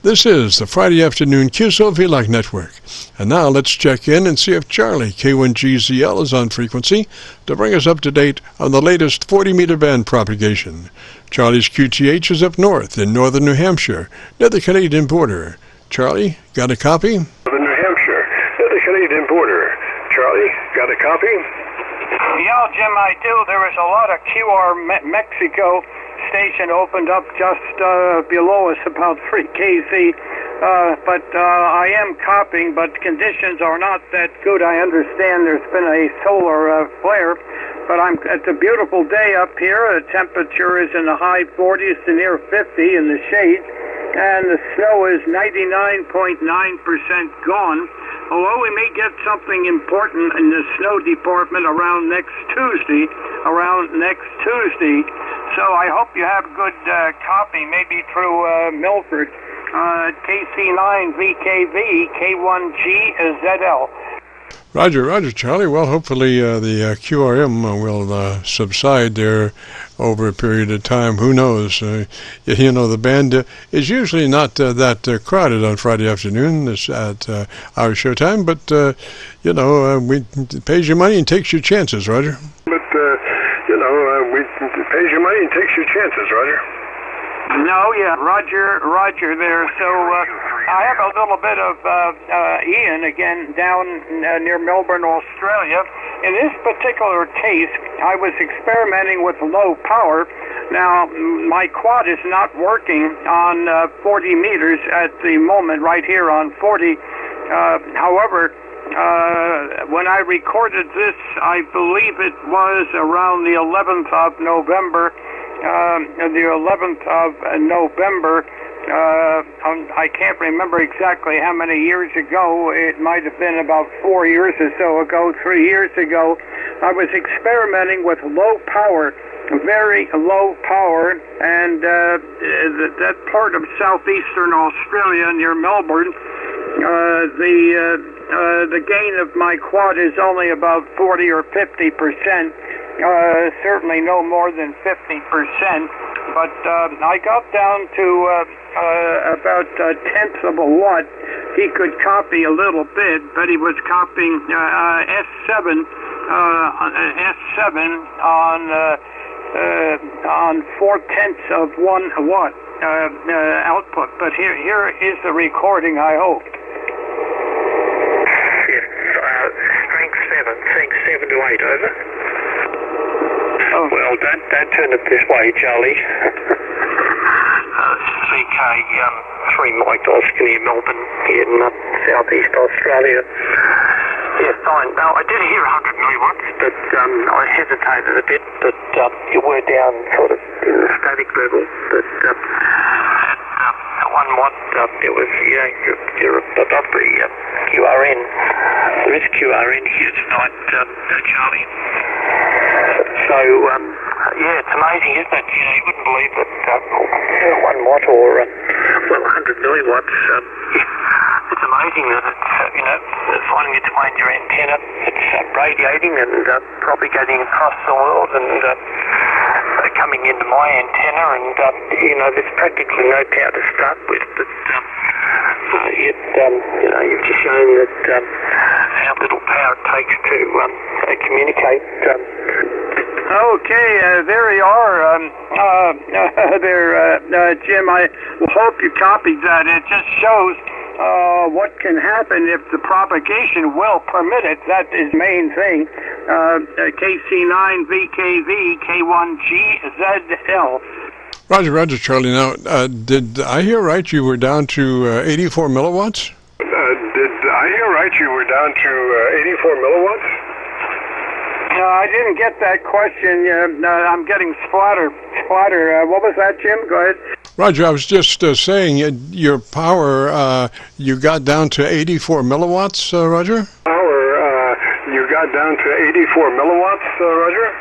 This is the Friday afternoon Qso-Vlog network. And now let's check in and see if CHARLEY-K1GZL is on frequency to bring us up to date on the latest 40-meter band propagation. Charlie's QTH is up north in northern New Hampshire, near the Canadian border. Charlie, got a copy? Northern New Hampshire, near the Canadian border. Charlie, got a copy? Yeah, Jim, I do. There was a lot of QR Mexico station opened up just below us, about 3 kc. But I am copying, but conditions are not that good. I understand there's been a solar flare, but it's a beautiful day up here. The temperature is in the high 40s to near 50 in the shade, and the snow is 99.9% gone. Although we may get something important in the snow department around next Tuesday. So I hope you have good copy, maybe through Milford, KC9VKV, K1GZL. Roger, Charlie. Well, hopefully the QRM will subside there over a period of time. Who knows? The band is usually not that crowded on Friday afternoon at our showtime, but, it pays your money and takes your chances, Roger. It pays your money and takes your chances, Roger. No, yeah, Roger there. So I have a little bit of Ian again down near Melbourne, Australia. In this particular case, I was experimenting with low power. Now, my quad is not working on 40 meters at the moment, right here on 40. However, when I recorded this, I believe it was around the 11th of November. I can't remember exactly how many years ago. It might have been about 4 years or so ago, 3 years ago. I was experimenting with low power, very low power, and that part of southeastern Australia near Melbourne, the gain of my quad is only about 40 or 50%. Certainly no more than 50%. But I got down to about a tenth of a watt. He could copy a little bit, but he was copying S7 on 4/10 of 1 watt output. But here is the recording, I hope. Strength 7 to 8, over. Oh. Well, don't turn it this way, Charlie. CHARLEY-K1GZL, Oscar near Melbourne, in southeast Australia. Yeah, fine. Now, I did hear 100 milliwatts, but I hesitated a bit, but you were down sort of in the static level. But at 1 watt, it was, you're above the QRN. There is QRN here tonight, Charlie. So, it's amazing, isn't it? You wouldn't believe that 1 watt or, 100 milliwatts, it's amazing that it's finding its way in your antenna. It's radiating and propagating across the world and coming into my antenna, and, there's practically no power to start with, but you've just shown that how little power it takes to communicate. Okay, there you are. Jim, I hope you copied that. It just shows what can happen if the propagation will permit it. That is the main thing. KC9VKV, K1GZL. Roger, Charlie. Now, did I hear right you were down to 84 milliwatts? Did I hear right you were down to 84 milliwatts? I didn't get that question. I'm getting splatter. What was that, Jim? Go ahead. Roger, I was just saying your power, you got down to 84 milliwatts, Roger? You got down to 84 milliwatts, Roger?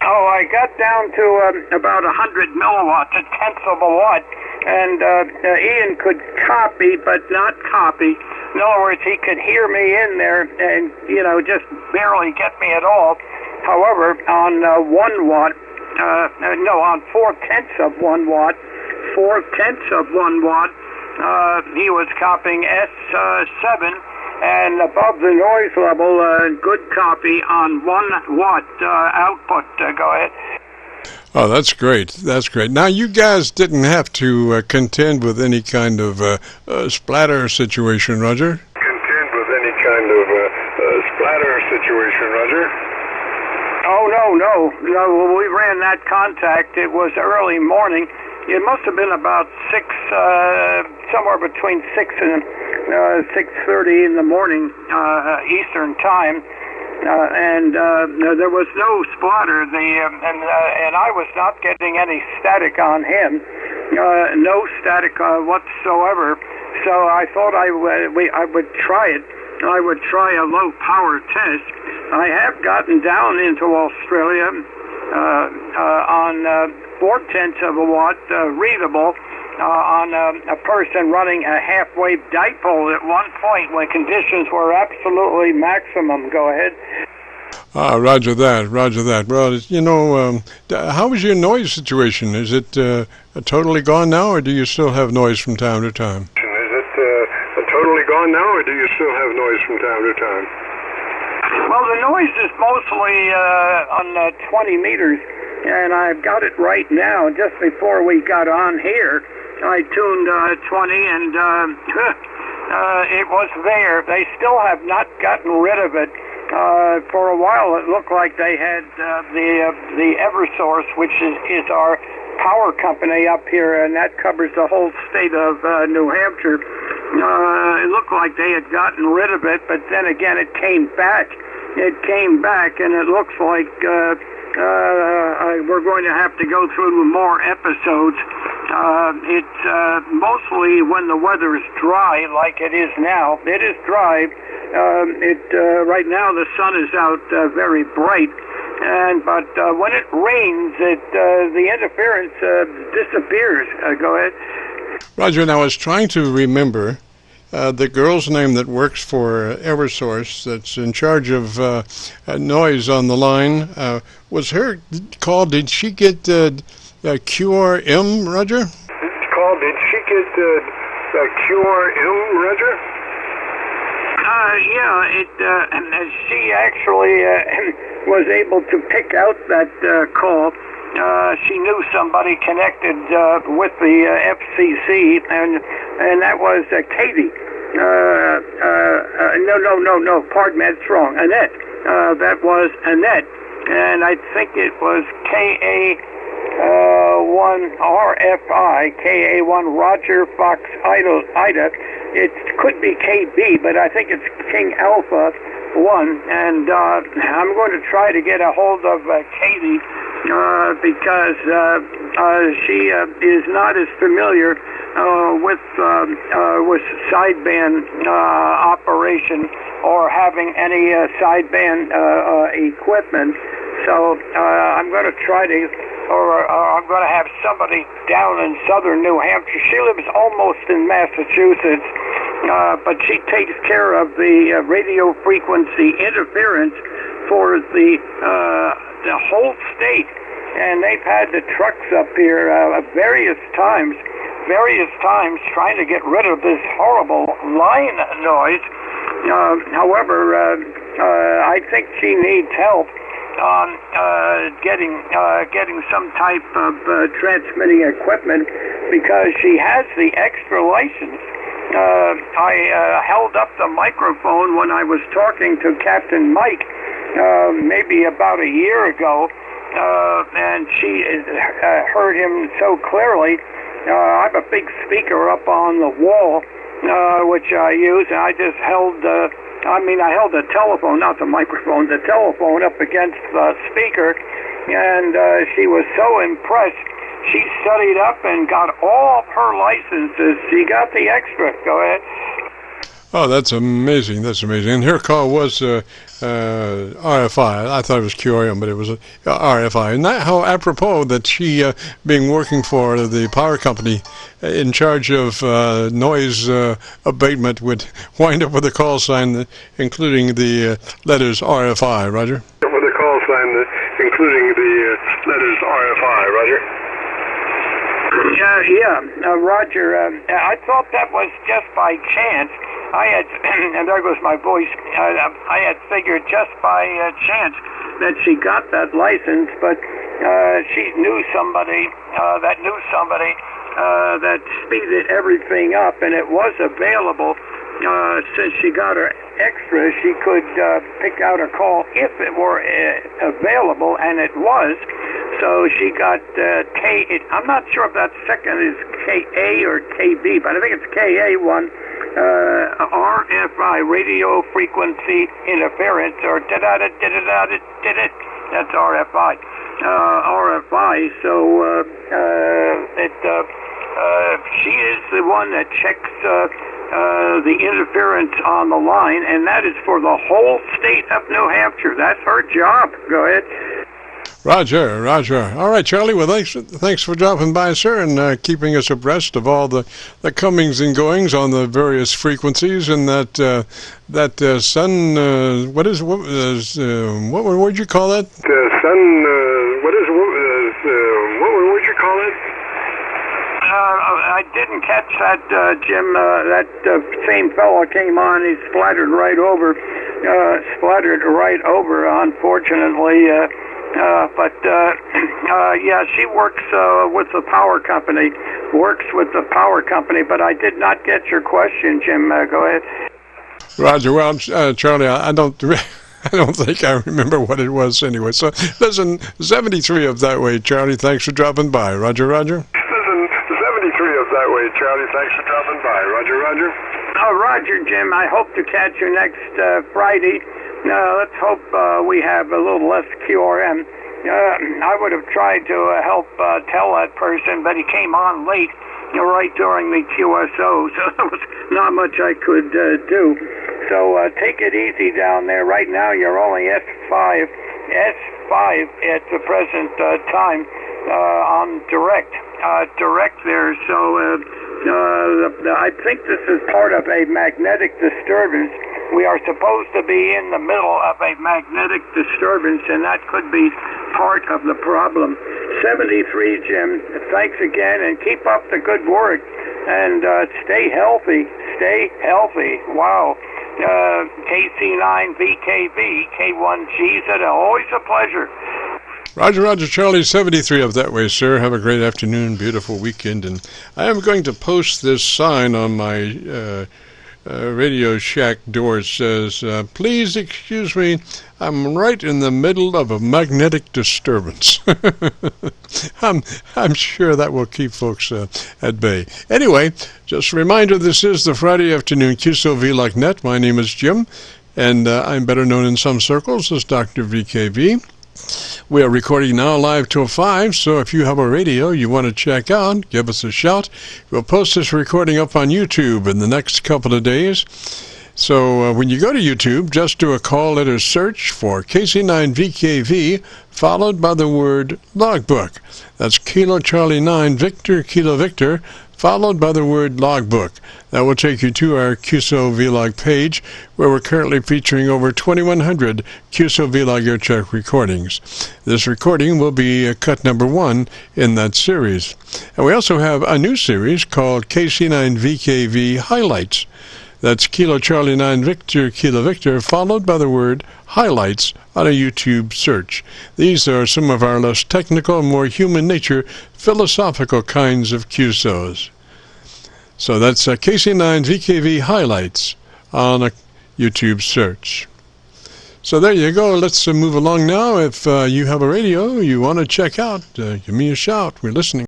Oh, I got down to about 100 milliwatts, a tenth of a watt. And Ian could copy, but not copy. In other words, he could hear me in there and, just barely get me at all. However, on 1 watt, on 4/10 of 1 watt, He was copying S7, and above the noise level, good copy on 1 watt output. Go ahead. Oh, that's great. That's great. Now, you guys didn't have to contend with any kind of splatter situation, Roger? Contend with any kind of splatter situation, Roger? Oh, no. We ran that contact. It was early morning. It must have been about 6, somewhere between 6 and 6:30 in the morning, Eastern time. And there was no splatter. And I was not getting any static on him, no static whatsoever. So I thought I would try it. I would try a low power test. I have gotten down into Australia on 0.4 of a watt, readable, on a person running a half-wave dipole at one point when conditions were absolutely maximum. Go ahead. Roger that. Well, you know, how is your noise situation? Is it totally gone now, or do you still have noise from time to time? Is it totally gone now, or do you still have noise from time to time? Well, the noise is mostly on 20 meters, and I've got it right now. Just before we got on here, I tuned 20, and it was there. They still have not gotten rid of it. For a while, it looked like they had the Eversource, which is our power company up here, and that covers the whole state of New Hampshire. It looked like they had gotten rid of it, but then again, it came back. And it looks like we're going to have to go through more episodes. It's mostly when the weather is dry, like it is now. It is dry. Right now the sun is out very bright, but when it rains, the interference disappears. Go ahead. Roger, now I was trying to remember the girl's name that works for Eversource, that's in charge of noise on the line. Was her call, did she get QRM, Roger? It's called, did she get QRM, Roger? And she actually was able to pick out that call. She knew somebody connected with the FCC, and that was Katie. No, pardon me, that's wrong. Annette. That was Annette, and I think it was KA1RFI, KA1 Roger Fox Ida. It could be KB, but I think it's King Alpha 1, and I'm going to try to get a hold of Katie because she is not as familiar with sideband operation or having any sideband equipment. So I'm going to try to, I'm going to have somebody down in southern New Hampshire. She lives almost in Massachusetts, but she takes care of the radio frequency interference for the whole state. And they've had the trucks up here various times trying to get rid of this horrible line noise. However, I think she needs help on getting some type of transmitting equipment because she has the extra license. I held up the microphone when I was talking to Captain Mike maybe about a year ago, and she heard him so clearly. I have a big speaker up on the wall, which I use, and I just held I held the telephone, not the microphone, the telephone up against the speaker, and she was so impressed. She studied up and got all of her licenses. She got the extra. Go ahead. Oh, that's amazing. And her call was RFI. I thought it was QRM, but it was RFI. And that, how apropos that she, being working for the power company in charge of noise abatement, would wind up with a call sign including the letters RFI, Roger? With a call sign including the letters RFI, Roger? Yeah, Roger. I thought that was just by chance. I had, and there goes my voice. I had figured just by chance that she got that license, but she knew somebody that speeded everything up, and it was available. Since she got her extra, she could pick out a call if it were available, and it was. So she got I'm not sure if that second is KA or KB, but I think it's KA1, RFI, radio frequency interference, or that's RFI. RFI, so she is the one that checks the interference on the line, and that is for the whole state of New Hampshire. That's her job. Go ahead. Roger. All right, Charlie. Well, thanks for dropping by, sir, and keeping us abreast of all the comings and goings on the various frequencies, and that sun. What would you call that? Sun. What would you call it? I didn't catch that, Jim. That same fellow came on. He splattered right over. Unfortunately. Yeah, she works with the power company. But I did not get your question, Jim. Go ahead. Roger. Well, Charlie, I don't think I remember what it was anyway. So, listen, 73 of That Way, Charlie. Thanks for dropping by. Roger. Listen, 73 of That Way, Charlie. Thanks for dropping by. Roger. Roger, Jim. I hope to catch you next Friday. Let's hope we have a little less QRM. I would have tried to help tell that person, but he came on late, right during the QSO, so there was not much I could do. So take it easy down there. Right now you're only S5 at the present time on direct there. So I think this is part of a magnetic disturbance. We are supposed to be in the middle of a magnetic disturbance, and that could be part of the problem. 73, Jim. Thanks again, and keep up the good work. And stay healthy. Wow. KC9VKV, K1GZL. Always a pleasure. Roger, Charlie, 73 of That Way, sir. Have a great afternoon, beautiful weekend. And I am going to post this sign on my Radio Shack door. It says, please excuse me, I'm right in the middle of a magnetic disturbance. I'm sure that will keep folks at bay. Anyway, just a reminder, this is the Friday afternoon Qso-Vlog net. My name is Jim, and I'm better known in some circles as Dr. VKV. We are recording now live till 5, so if you have a radio you want to check out, give us a shout. We'll post this recording up on YouTube in the next couple of days. So when you go to YouTube, just do a call letter search for KC9VKV, followed by the word logbook. That's Kilo Charlie 9 Victor Kilo Victor, followed by the word logbook. That will take you to our Qso-Vlog page, where we're currently featuring over 2,100 Qso-Vlog AIRCHECK recordings. This recording will be cut number 1 in that series. And we also have a new series called KC9VKV Highlights. That's Kilo Charlie 9 Victor Kilo Victor, followed by the word highlights on a YouTube search. These are some of our less technical, more human nature, philosophical kinds of QSOs. So that's KC9VKV Highlights on a YouTube search. So there you go. Let's move along now. If you have a radio you want to check out, give me a shout. We're listening.